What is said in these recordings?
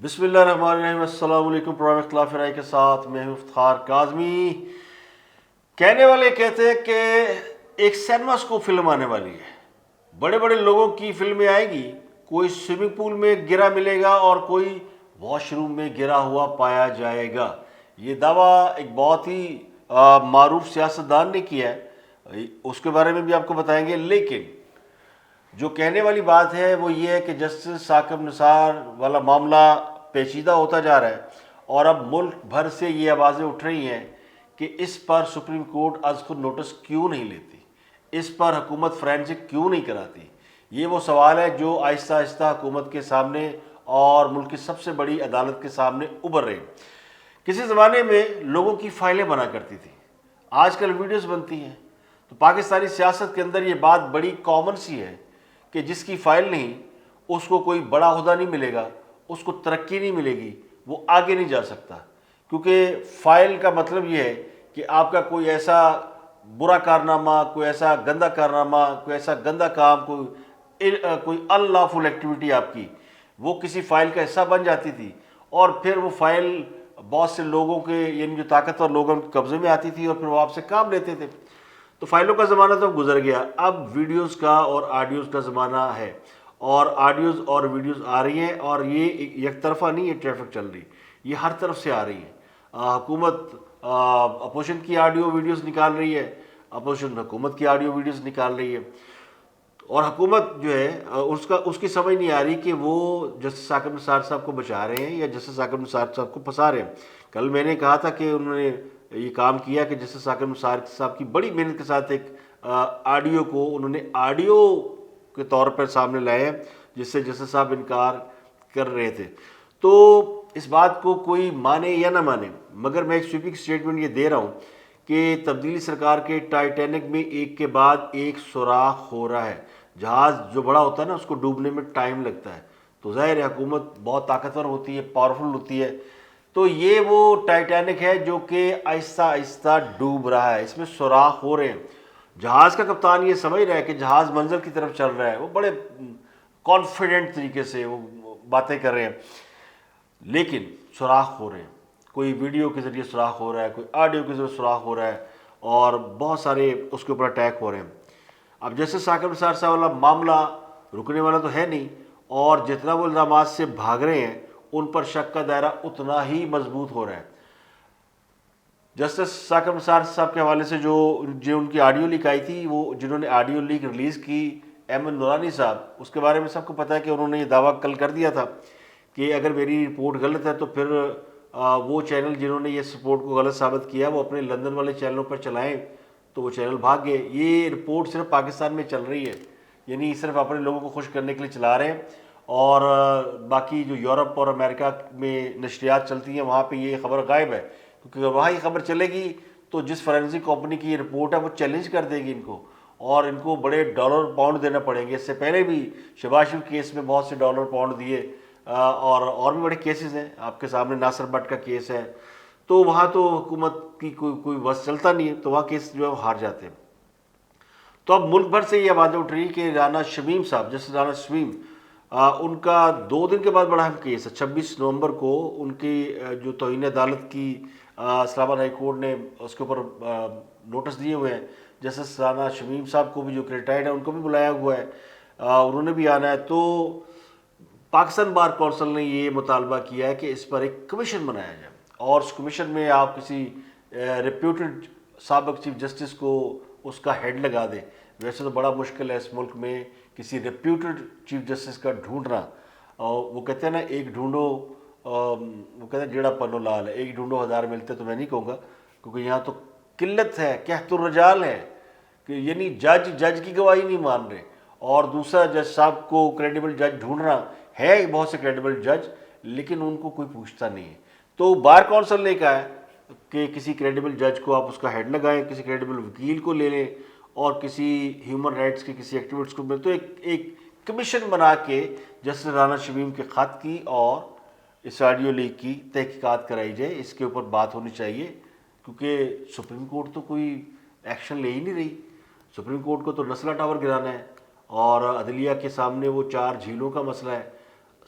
بسم اللہ الرحمن الرحیم۔ السلام علیکم۔ پروگرام اختلاف رائے کے ساتھ میں ہوں افتخار کاظمی۔ کہنے والے کہتے ہیں کہ ایک سینما اسکوپ فلم آنے والی ہے، بڑے بڑے لوگوں کی فلمیں آئیں گی، کوئی سوئمنگ پول میں گرا ملے گا اور کوئی واش روم میں گرا ہوا پایا جائے گا۔ یہ دعویٰ ایک بہت ہی معروف سیاستدان نے کیا ہے، اس کے بارے میں بھی آپ کو بتائیں گے۔ لیکن جو کہنے والی بات ہے وہ یہ ہے کہ جسٹس ثاقب نثار والا معاملہ پیچیدہ ہوتا جا رہا ہے، اور اب ملک بھر سے یہ آوازیں اٹھ رہی ہیں کہ اس پر سپریم کورٹ از خود نوٹس کیوں نہیں لیتی، اس پر حکومت فرینسک کیوں نہیں کراتی۔ یہ وہ سوال ہے جو آہستہ آہستہ حکومت کے سامنے اور ملک کی سب سے بڑی عدالت کے سامنے ابھر رہے ہیں۔ کسی زمانے میں لوگوں کی فائلیں بنا کرتی تھی، آج کل ویڈیوز بنتی ہیں۔ تو پاکستانی سیاست کے اندر یہ بات بڑی کامن سی ہے کہ جس کی فائل نہیں اس کو کوئی بڑا عہدہ نہیں ملے گا، اس کو ترقی نہیں ملے گی، وہ آگے نہیں جا سکتا۔ کیونکہ فائل کا مطلب یہ ہے کہ آپ کا کوئی ایسا برا کارنامہ، کوئی ایسا گندا کارنامہ، کوئی ایسا گندا کام، کوئی ان لافل ایکٹیویٹی آپ کی، وہ کسی فائل کا حصہ بن جاتی تھی، اور پھر وہ فائل بہت سے لوگوں کے یعنی جو طاقتور لوگوں کے قبضے میں آتی تھی اور پھر وہ آپ سے کام لیتے تھے۔ تو فائلوں کا زمانہ تو اب گزر گیا، اب ویڈیوز کا اور آڈیوز کا زمانہ ہے، اور آڈیوز اور ویڈیوز آ رہی ہیں، اور یہ یک طرفہ نہیں، یہ ٹریفک چل رہی، یہ ہر طرف سے آ رہی ہے۔ حکومت اپوزیشن کی آڈیو ویڈیوز نکال رہی ہے، اپوزیشن حکومت کی آڈیو ویڈیوز نکال رہی ہے، اور حکومت جو ہے اس کی سمجھ نہیں آ رہی کہ وہ جسٹس ثاقب نثار صاحب کو بچا رہے ہیں یا جسٹس ثاقب نثار صاحب کو پھنسا رہے ہیں۔ کل میں نے کہا تھا کہ انہوں نے یہ کام کیا کہ جسٹس ثاقب نثار صاحب کی بڑی محنت کے ساتھ ایک آڈیو کو انہوں نے آڈیو کے طور پر سامنے لائے ہیں، جس سے جسٹس صاحب انکار کر رہے تھے۔ تو اس بات کو کوئی مانے یا نہ مانے، مگر میں ایک سویپنگ سٹیٹمنٹ یہ دے رہا ہوں کہ تبدیلی سرکار کے ٹائٹینک میں ایک کے بعد ایک سوراخ ہو رہا ہے۔ جہاز جو بڑا ہوتا ہے نا، اس کو ڈوبنے میں ٹائم لگتا ہے، تو ظاہر ہے حکومت بہت طاقتور ہوتی ہے، پاورفل ہوتی ہے، تو یہ وہ ٹائٹینک ہے جو کہ آہستہ آہستہ ڈوب رہا ہے، اس میں سوراخ ہو رہے ہیں۔ جہاز کا کپتان یہ سمجھ رہا ہے کہ جہاز منزل کی طرف چل رہا ہے، وہ بڑے کانفیڈنٹ طریقے سے وہ باتیں کر رہے ہیں، لیکن سوراخ ہو رہے ہیں۔ کوئی ویڈیو کے ذریعے سوراخ ہو رہا ہے، کوئی آڈیو کے ذریعے سوراخ ہو رہا ہے، اور بہت سارے اس کے اوپر اٹیک ہو رہے ہیں۔ اب جیسے ثاقب نثار صاحب والا معاملہ رکنے والا تو ہے نہیں، اور جتنا وہ الزامات سے بھاگ رہے ہیں ان پر شک کا دائرہ اتنا ہی مضبوط ہو رہا ہے۔ جسٹس ثاقب نثار صاحب کے حوالے سے جو ان کی آڈیو لیک آئی تھی، وہ جنہوں نے آڈیو لیک ریلیز کی، احمد نورانی صاحب، اس کے بارے میں سب کو پتہ ہے کہ انہوں نے یہ دعویٰ کل کر دیا تھا کہ اگر میری رپورٹ غلط ہے تو پھر وہ چینل جنہوں نے یہ رپورٹ کو غلط ثابت کیا وہ اپنے لندن والے چینلوں پر چلائیں، تو وہ چینل بھاگ گئے۔ یہ رپورٹ صرف پاکستان میں چل رہی ہے، یعنی صرف اپنے لوگوں کو خوش کرنے کے لیے چلا رہے ہیں، اور باقی جو یورپ اور امریکہ میں نشریات چلتی ہیں وہاں پہ یہ خبر غائب ہے، کیونکہ اگر وہاں یہ خبر چلے گی تو جس فورینسک کمپنی کی یہ رپورٹ ہے وہ چیلنج کر دے گی ان کو، اور ان کو بڑے ڈالر پاؤنڈ دینا پڑیں گے۔ اس سے پہلے بھی شباز شریف کیس میں بہت سے ڈالر پاؤنڈ دیے، اور بھی بڑے کیسز ہیں آپ کے سامنے، ناصر بٹ کا کیس ہے، تو وہاں تو حکومت کی کوئی بس چلتا نہیں ہے، تو وہاں کیس جو ہے وہ ہار جاتے ہیں۔ تو اب ملک بھر سے یہ آوازیں اٹھ رہی ہیں کہ رانا شمیم صاحب، جسٹس رانا شمیم، ان کا 2 دن کے بعد بڑا اہم کیس ہے۔ 26 نومبر کو ان کی جو توہین عدالت کی اسلام آباد ہائی کورٹ نے اس کے اوپر نوٹس دیے ہوئے ہیں۔ جسٹس رانا شمیم صاحب کو بھی جو ریٹائرڈ ہیں ان کو بھی بلایا ہوا ہے، انہوں نے بھی آنا ہے۔ تو پاکستان بار کونسل نے یہ مطالبہ کیا ہے کہ اس پر ایک کمیشن بنایا جائے، اور اس کمیشن میں آپ کسی ریپیوٹڈ سابق چیف جسٹس کو اس کا ہیڈ لگا دیں۔ ویسے تو بڑا مشکل ہے اس ملک میں کسی ریپیوٹڈ چیف جسٹس کا ڈھونڈنا، وہ کہتے ہیں نا ایک ڈھونڈو، وہ کہتے ہیں جیڑا پنو لال ہے، ایک ڈھونڈو 1000 ملتے، تو میں نہیں کہوں گا، کیونکہ یہاں تو قلت ہے، قحط الرجال ہے، کہ یعنی جج کی گواہی نہیں مان رہے، اور دوسرا جج صاحب کو کریڈیبل جج ڈھونڈنا ہے، بہت سے کریڈیبل جج، لیکن ان کو کوئی پوچھتا نہیں ہے۔ تو بار کونسل نے کہا ہے کہ کسی کریڈیبل جج کو آپ اس کا ہیڈ لگائیں، کسی کریڈیبل وکیل کو لے لیں، اور کسی ہیومن رائٹس کے کسی ایکٹیوسٹ کو ملے، تو ایک کمیشن بنا کے جسٹس رانا شمیم کے خط کی اور اس آڈیو لیک کی تحقیقات کرائی جائے، اس کے اوپر بات ہونی چاہیے، کیونکہ سپریم کورٹ تو کوئی ایکشن لے ہی نہیں رہی۔ سپریم کورٹ کو تو نسلا ٹاور گرانا ہے، اور عدلیہ کے سامنے وہ 4 جھیلوں کا مسئلہ ہے۔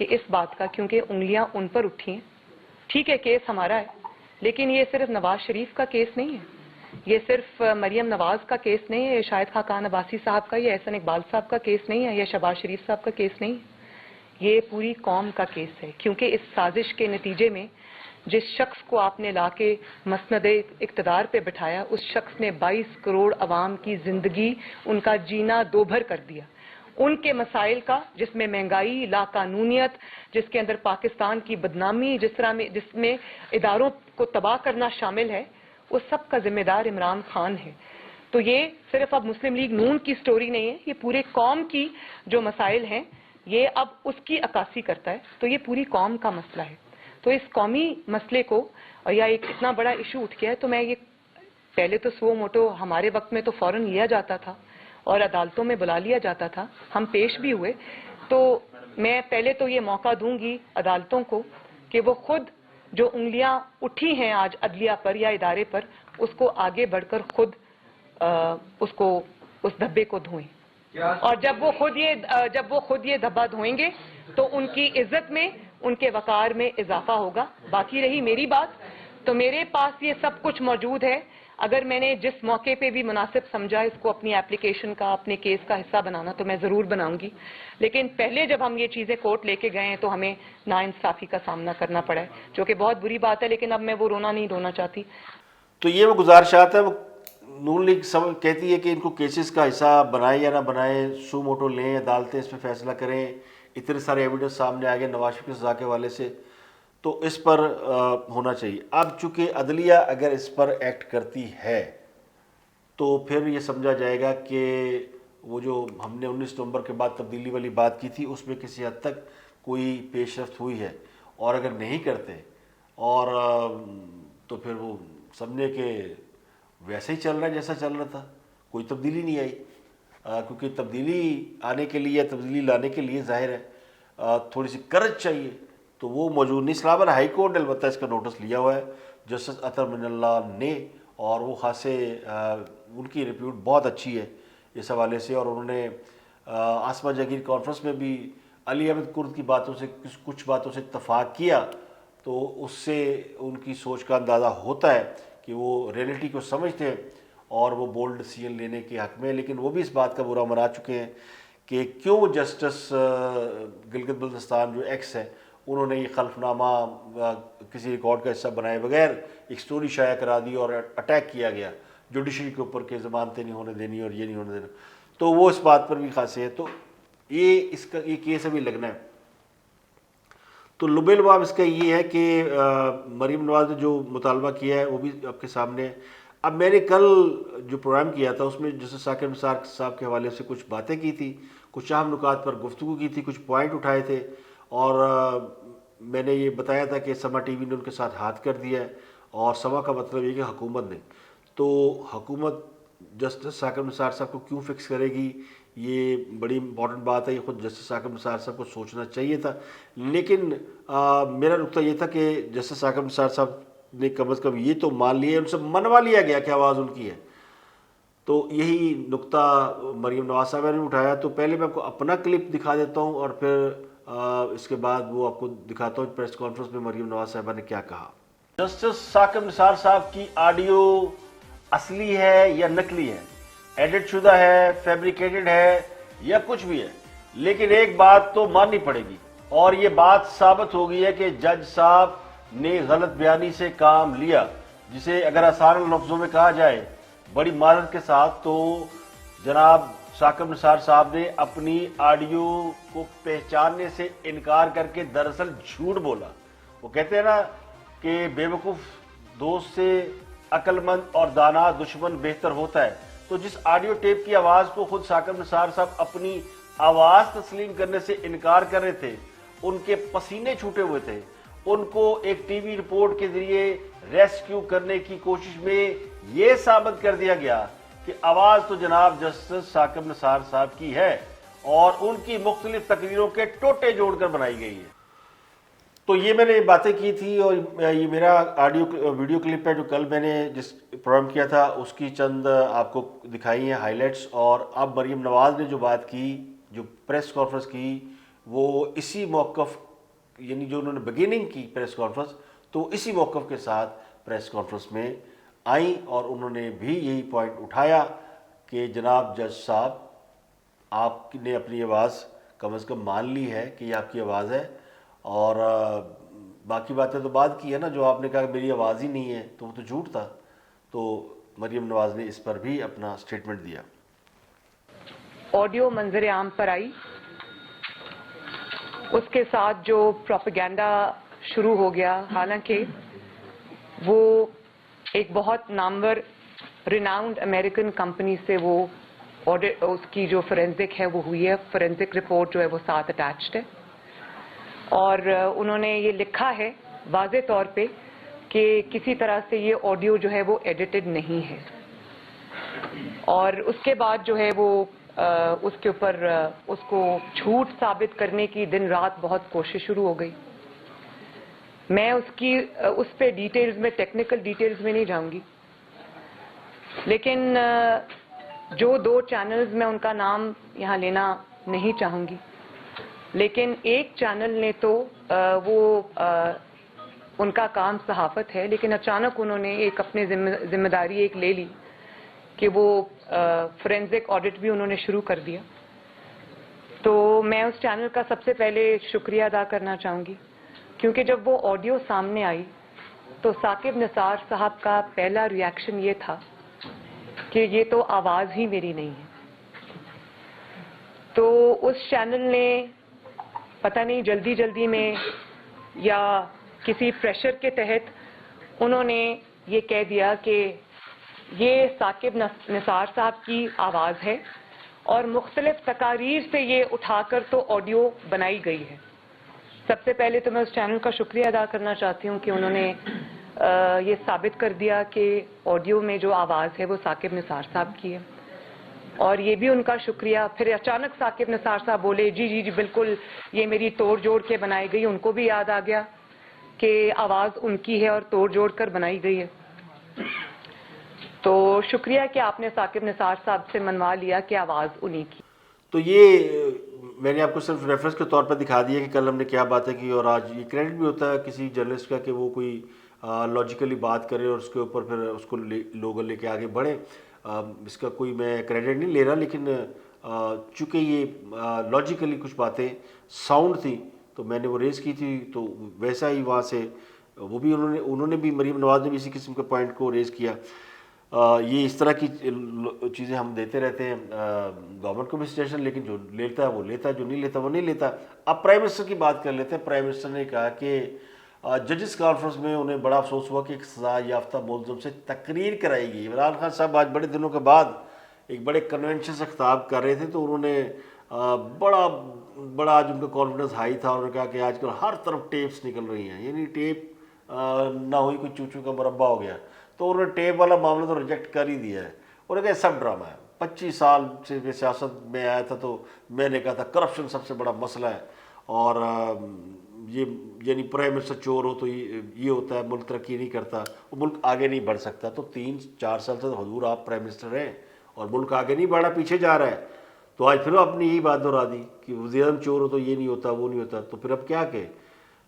کہ اس بات کا, کیونکہ انگلیاں ان پر اٹھی ہیں. ٹھیک ہے کیس ہمارا ہے, لیکن یہ صرف نواز شریف کا کیس نہیں ہے, یہ صرف مریم نواز کا کیس نہیں ہے, یہ شاہد خاقان عباسی صاحب کا, یہ احسن اقبال صاحب کا کیس نہیں ہے, یا شہباز شریف صاحب کا کیس نہیں ہے, یہ پوری قوم کا کیس ہے. کیونکہ اس سازش کے نتیجے میں جس شخص کو آپ نے لا کے مسند اقتدار پہ بٹھایا, اس شخص نے 22 کروڑ عوام کی زندگی, ان کا جینا دوبھر کر دیا. ان کے مسائل کا, جس میں مہنگائی, لا قانونیت, جس کے اندر پاکستان کی بدنامی, جس میں اداروں کو تباہ کرنا شامل ہے, اس سب کا ذمہ دار عمران خان ہے. تو یہ صرف اب مسلم لیگ نون کی سٹوری نہیں ہے, یہ پورے قوم کی جو مسائل ہیں یہ اب اس کی عکاسی کرتا ہے. تو یہ پوری قوم کا مسئلہ ہے. تو اس قومی مسئلے کو, یا ایک اتنا بڑا ایشو اٹھ گیا ہے, تو میں یہ پہلے تو سو موٹو ہمارے وقت میں تو فوراً لیا جاتا تھا اور عدالتوں میں بلا لیا جاتا تھا, ہم پیش بھی ہوئے. تو میں پہلے تو یہ موقع دوں گی عدالتوں کو کہ وہ خود جو انگلیاں اٹھی ہیں آج عدلیہ پر یا ادارے پر, اس کو آگے بڑھ کر خود اس دھبے کو دھوئیں. اور جب وہ خود یہ دھبا دھوئیں گے تو ان کی عزت میں, ان کے وقار میں اضافہ ہوگا. باقی رہی میری بات, تو میرے پاس یہ سب کچھ موجود ہے. اگر میں نے جس موقع پہ بھی مناسب سمجھا اس کو اپنی اپلیکیشن کا, اپنے کیس کا حصہ بنانا, تو میں ضرور بناؤں گی. لیکن پہلے جب ہم یہ چیزیں کورٹ لے کے گئے ہیں تو ہمیں ناانصافی کا سامنا کرنا پڑا ہے, جو کہ بہت بری بات ہے. لیکن اب میں وہ رونا نہیں دھونا چاہتی. تو یہ وہ گزارشات ہیں, وہ نون لیگ کہتی ہے کہ ان کو کیسز کا حصہ بنائیں یا نہ بنائیں, سو موٹو لیں, عدالتیں اس پہ فیصلہ کریں. اتنے سارے ایویڈنس سامنے آ گئے نواز شریف کی سزا کے حوالے سے, تو اس پر ہونا چاہیے. اب چونکہ عدلیہ اگر اس پر ایکٹ کرتی ہے تو پھر یہ سمجھا جائے گا کہ وہ جو ہم نے 19 نومبر کے بعد تبدیلی والی بات کی تھی اس میں کسی حد تک کوئی پیش رفت ہوئی ہے. اور اگر نہیں کرتے اور تو پھر وہ سمجھے کہ ویسے ہی چل رہا ہے جیسا چل رہا تھا, کوئی تبدیلی نہیں آئی. کیونکہ تبدیلی آنے کے لیے, تبدیلی لانے کے لیے ظاہر ہے تھوڑی سی کرج چاہیے, تو وہ موجود نہیں. اسلام آباد ہائی کورٹ نے البتہ اس کا نوٹس لیا ہوا ہے جسٹس اطہر من اللہ نے, اور وہ خاصے ان کی ریپیوٹ بہت اچھی ہے اس حوالے سے. اور انہوں نے آسما جاگیر کانفرنس میں بھی علی احمد کرد کی باتوں سے, کچھ باتوں سے اتفاق کیا, تو اس سے ان کی سوچ کا اندازہ ہوتا ہے کہ وہ ریئلٹی کو سمجھتے ہیں اور وہ بولڈ ڈیسیژن لینے کے حق میں. لیکن وہ بھی اس بات کا برا منا چکے ہیں کہ کیوں جسٹس گلگت بلتستان جو ایکس ہے, انہوں نے یہ خلف نامہ کسی ریکارڈ کا حصہ بنائے بغیر ایک سٹوری شائع کرا دی اور اٹیک کیا گیا جوڈیشری کے اوپر کہ ضمانتیں نہیں ہونے دینی اور یہ نہیں ہونے دینا. تو وہ اس بات پر بھی خاصے ہے. تو یہ کیس ابھی لگنا ہے. تو لب لباب اس کا یہ ہے کہ مریم نواز نے جو مطالبہ کیا ہے وہ بھی آپ کے سامنے ہے. اب میں نے کل جو پروگرام کیا تھا اس میں جسٹس ثاقب نثار صاحب کے حوالے سے کچھ باتیں کی تھی, کچھ اہم نکات پر گفتگو کی تھی, کچھ پوائنٹ اٹھائے تھے, اور میں نے یہ بتایا تھا کہ سما ٹی وی نے ان کے ساتھ ہاتھ کر دیا ہے. اور سما کا مطلب یہ کہ حکومت نے, تو حکومت جسٹس ثاقب نثار صاحب کو کیوں فکس کرے گی, یہ بڑی امپورٹنٹ بات ہے. یہ خود جسٹس ثاقب نثار صاحب کو سوچنا چاہیے تھا. لیکن میرا نقطہ یہ تھا کہ جسٹس ثاقب نثار صاحب نے کم از کم یہ تو مان لیا, ان سے منوا لیا گیا کہ آواز ان کی ہے. تو یہی نقطہ مریم نواز صاحبہ نے اٹھایا. تو پہلے میں آپ کو اپنا کلپ دکھا دیتا ہوں اور پھر اس کے بعد وہ آپ کو دکھاتا ہوں پریس کانفرنس میں مریم نواز صاحبہ نے کیا کہا. جسٹس ثاقب نثار صاحب کی آڈیو اصلی ہے یا نقلی ہے, ایڈٹ شدہ ہے, فیبریکیٹڈ ہے یا کچھ بھی ہے, لیکن ایک بات تو ماننی پڑے گی, اور یہ بات ثابت ہو گئی ہے کہ جج صاحب نے غلط بیانی سے کام لیا, جسے اگر آسان لفظوں میں کہا جائے بڑی معذرت کے ساتھ, تو جناب ثاقب نثار صاحب نے اپنی آڈیو کو پہچاننے سے انکار کر کے دراصل جھوٹ بولا. وہ کہتے ہیں نا کہ بے وقوف دوست سے عقل مند اور دانا دشمن بہتر ہوتا ہے. تو جس آڈیو ٹیپ کی آواز کو خود ثاقب نثار صاحب اپنی آواز تسلیم کرنے سے انکار کر رہے تھے, ان کے پسینے چھوٹے ہوئے تھے, ان کو ایک ٹی وی رپورٹ کے ذریعے ریسکیو کرنے کی کوشش میں یہ ثابت کر دیا گیا کہ آواز تو جناب جسٹس ثاقب نثار صاحب کی ہے اور ان کی مختلف تقریروں کے ٹوٹے جوڑ کر بنائی گئی ہے. تو یہ میں نے باتیں کی تھی, اور یہ میرا ویڈیو کلپ ہے جو کل میں نے جس پروگرام کیا تھا اس کی چند آپ کو دکھائی ہیں ہائی لائٹس. اور اب مریم نواز نے جو بات کی, جو پریس کانفرنس کی, وہ اسی موقف یعنی جو انہوں نے بگیننگ کی پریس کانفرنس، تو اسی موقف کے ساتھ پریس کانفرنس میں آئیں اور انہوں نے بھی یہی پوائنٹ اٹھایا کہ جناب جج صاحب آپ نے اپنی آواز کم از کم مان لی ہے کہ یہ آپ کی آواز ہے، اور باقی باتیں تو بعد کی ہے نا، جو آپ نے کہا کہ میری آواز ہی نہیں ہے تو وہ تو جھوٹ تھا۔ تو مریم نواز نے اس پر بھی اپنا سٹیٹمنٹ دیا۔ آڈیو منظر عام پر آئی، اس کے ساتھ جو پروپیگنڈا شروع ہو گیا، حالانکہ وہ ایک بہت نامور ریناؤنڈ امریکن کمپنی سے وہ آڈٹ، اس کی جو فورینزک ہے وہ ہوئی ہے، فورینزک رپورٹ جو ہے وہ ساتھ اٹیچڈ ہے، اور انہوں نے یہ لکھا ہے واضح طور پہ کہ کسی طرح سے یہ آڈیو جو ہے وہ ایڈیٹڈ نہیں ہے، اور اس کے بعد جو ہے وہ اس کے اوپر اس کو جھوٹ ثابت کرنے کی دن رات بہت کوشش شروع ہو گئی۔ میں اس پہ ڈیٹیلز میں، ٹیکنیکل ڈیٹیلز میں نہیں جاؤں گی، لیکن جو 2 چینلز میں ان کا نام یہاں لینا نہیں چاہوں گی، لیکن ایک چینل نے تو وہ ان کا کام صحافت ہے، لیکن اچانک انہوں نے ایک اپنے ذمہ داری ایک لے لی کہ وہ فورینزک آڈٹ بھی انہوں نے شروع کر دیا۔ تو میں اس چینل کا سب سے پہلے شکریہ ادا کرنا چاہوں گی، کیونکہ جب وہ آڈیو سامنے آئی تو ثاقب نثار صاحب کا پہلا ریاکشن یہ تھا کہ یہ تو آواز ہی میری نہیں ہے۔ تو اس چینل نے پتہ نہیں جلدی میں یا کسی پریشر کے تحت انہوں نے یہ کہہ دیا کہ یہ ثاقب نثار صاحب کی آواز ہے، اور مختلف تقاریر سے یہ اٹھا کر تو آڈیو بنائی گئی ہے۔ سب سے پہلے تو میں اس چینل کا شکریہ ادا کرنا چاہتی ہوں کہ انہوں نے یہ ثابت کر دیا کہ آڈیو میں جو آواز ہے وہ ثاقب نثار صاحب کی ہے، اور یہ بھی ان کا شکریہ۔ پھر اچانک ثاقب نثار صاحب بولے جی بالکل یہ میری توڑ جوڑ کے بنائی گئی، ان کو بھی یاد آ گیا کہ آواز ان کی ہے اور توڑ جوڑ کر بنائی گئی ہے۔ تو شکریہ کہ آپ نے ثاقب نثار صاحب سے منوا لیا کہ آواز انہی کی۔ تو یہ میں نے آپ کو صرف ریفرنس کے طور پر دکھا دیا کہ کل ہم نے کیا باتیں کی، اور آج یہ کریڈٹ بھی ہوتا ہے کسی جرنلسٹ کا کہ وہ کوئی لاجیکلی بات کرے اور اس کے اوپر پھر اس کو لوگ لے کے آگے بڑھیں۔ اس کا کوئی میں کریڈٹ نہیں لے رہا، لیکن چونکہ یہ لاجیکلی کچھ باتیں ساؤنڈ تھی تو میں نے وہ ریز کی تھی، تو ویسا ہی وہاں سے وہ بھی انہوں نے بھی، مریم نواز نے بھی اسی قسم کے پوائنٹ کو ریز کیا۔ یہ اس طرح کی چیزیں ہم دیتے رہتے ہیں گورنمنٹ کو بھی سجیشن، لیکن جو لیتا ہے وہ لیتا ہے، جو نہیں لیتا وہ نہیں لیتا۔ اب پرائم منسٹر کی بات کر لیتے ہیں۔ پرائم منسٹر نے کہا کہ ججز کانفرنس میں انہیں بڑا افسوس ہوا کہ ایک سزا یافتہ ملزم سے تقریر کرائی گئی۔ عمران خان صاحب آج بڑے دنوں کے بعد ایک بڑے کنونشن سے خطاب کر رہے تھے، تو انہوں نے بڑا آج ان کا کانفیڈنس ہائی تھا، انہوں نے کہا کہ آج کل ہر طرف ٹیپس نکل رہی ہیں، یعنی ٹیپ نہ ہوئی کوئی چوچو کا مربع ہو گیا، تو انہوں نے ٹیپ والا معاملہ تو ریجیکٹ کر ہی دیا ہے۔ انہوں نے کہا سب ڈرامہ ہے۔ 25 سال سے میں سیاست میں آیا تھا تو میں نے کہا تھا کرپشن سب سے بڑا مسئلہ ہے، اور یہ یعنی پرائم منسٹر چور ہو تو یہ ہوتا ہے، ملک ترقی نہیں کرتا، وہ ملک آگے نہیں بڑھ سکتا۔ تو 3-4 سال سے حضور آپ پرائم منسٹر ہیں اور ملک آگے نہیں بڑھا، پیچھے جا رہا ہے، تو آج پھر اپنی یہی بات دہرا دی کہ وزیر اعظم چور ہو تو یہ نہیں ہوتا، وہ نہیں ہوتا۔ تو پھر اب کیا کہ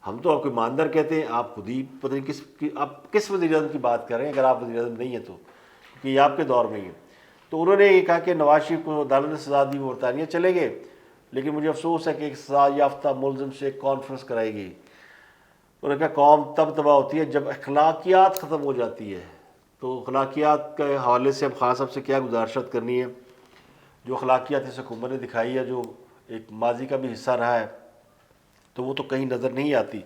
ہم تو آپ کو ایماندار کہتے ہیں، آپ خود ہی پتہ نہیں آپ کس وزیر اعظم کی بات کر رہے ہیں، اگر آپ وزیر اعظم نہیں ہیں تو، کہ یہ آپ کے دور میں ہی ہے۔ تو انہوں نے یہ کہا کہ نواز شریف کو عدالت نے سزا دی، وہ برطانیہ چلے گئے، لیکن مجھے افسوس ہے کہ ایک سزا یافتہ ملزم سے ایک کانفرنس کرائی گئی۔ انہوں نے کہا قوم تب تباہ ہوتی ہے جب اخلاقیات ختم ہو جاتی ہے۔ تو اخلاقیات کے حوالے سے اب خان صاحب سے کیا گزارشت کرنی ہے، جو اخلاقیات اس حکومت نے دکھائی ہے، جو ایک ماضی کا بھی حصہ رہا ہے، تو وہ تو کہیں نظر نہیں آتی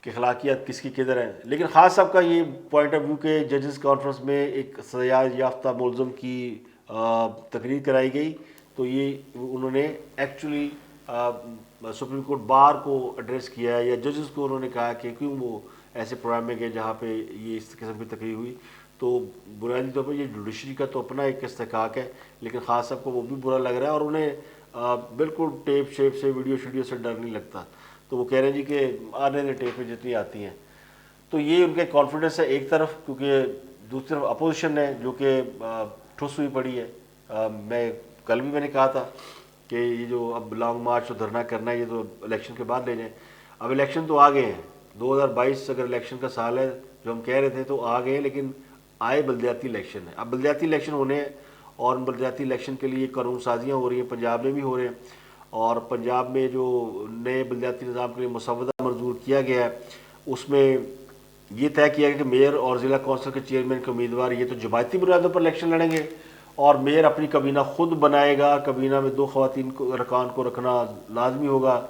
کہ اخلاقیات کس کی کدھر ہیں۔ لیکن خان صاحب کا یہ پوائنٹ آف ویو کہ ججز کانفرنس میں ایک سزا یافتہ ملزم کی تقریر کرائی گئی، تو یہ انہوں نے ایکچولی سپریم کورٹ بار کو ایڈریس کیا ہے، یا ججز کو انہوں نے کہا کہ کیوں وہ ایسے پروگرام میں گئے جہاں پہ یہ اس قسم کی تقریر ہوئی۔ تو بنیادی طور پر یہ جوڈیشری کا تو اپنا ایک استحقاق ہے، لیکن خان صاحب کو وہ بھی برا لگ رہا ہے، اور انہیں بالکل ٹیپ شیپ سے ویڈیو سے ڈر نہیں لگتا۔ تو وہ کہہ رہے ہیں جی کہ آنے دے ٹیپ میں جتنی آتی ہیں۔ تو یہ ان کے کانفیڈنس ہے ایک طرف، کیونکہ دوسری طرف اپوزیشن ہے جو کہ ٹھس ہوئی پڑی ہے۔ کل بھی میں نے کہا تھا کہ یہ جو اب لانگ مارچ اور دھرنا کرنا ہے، یہ تو الیکشن کے بعد لے جائیں۔ اب الیکشن تو آ گئے ہیں, 2022 اگر الیکشن کا سال ہے جو ہم کہہ رہے تھے تو آ گئے ہیں, لیکن آئے بلدیاتی الیکشن ہے. اب بلدیاتی الیکشن ہونے ہیں اور بلدیاتی الیکشن کے لیے قانون سازیاں ہو رہی ہیں, پنجاب میں بھی ہو رہے ہیں, اور پنجاب میں جو نئے بلدیاتی نظام کے لیے مسودہ منظور کیا گیا ہے اس میں یہ طے کیا گیا کہ میئر اور ضلع کونسل کے چیئرمین کے امیدوار یہ تو جماعتی بنیادوں پر الیکشن لڑیں گے, اور میئر اپنی کابینہ خود بنائے گا. کابینہ میں 2 خواتین کو ارکان کو رکھنا لازمی ہوگا,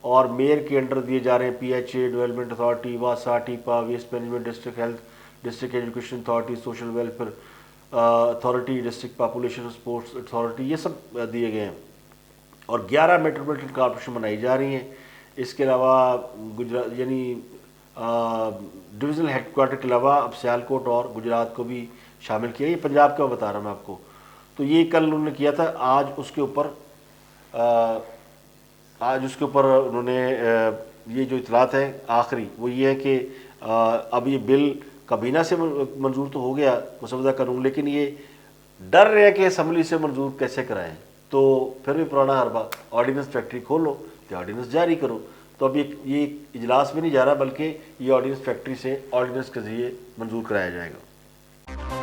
اور میئر کے انڈر دیے جا رہے ہیں P H A, development authority, واسا, TEPA, waste management, district health, district education authority, social welfare authority, district population sports authority, یہ سب دیے گئے ہیں, اور 11 میٹروپولیٹن کارپوریشن بنائی جا رہی ہیں. اس کے علاوہ گجرات یعنی ڈویژنل ہیڈ کوارٹر کے علاوہ اب سیالکوٹ اور گجرات کو بھی شامل کیا. یہ پنجاب کا بتا رہا ہوں میں آپ کو. تو یہ کل انہوں نے کیا تھا. آج اس کے اوپر انہوں نے یہ جو اطلاعات ہیں آخری وہ یہ ہے کہ اب یہ بل کابینہ سے منظور تو ہو گیا مسودہ قانون, لیکن یہ ڈر رہے ہیں کہ اسمبلی سے منظور کیسے کرائیں. تو پھر بھی پرانا حربہ, آرڈیننس فیکٹری کھولو تو آرڈیننس جاری کرو. تو اب یہ اجلاس میں نہیں جا رہا بلکہ یہ آرڈیننس فیکٹری سے آرڈیننس کے ذریعے منظور کرایا جائے گا.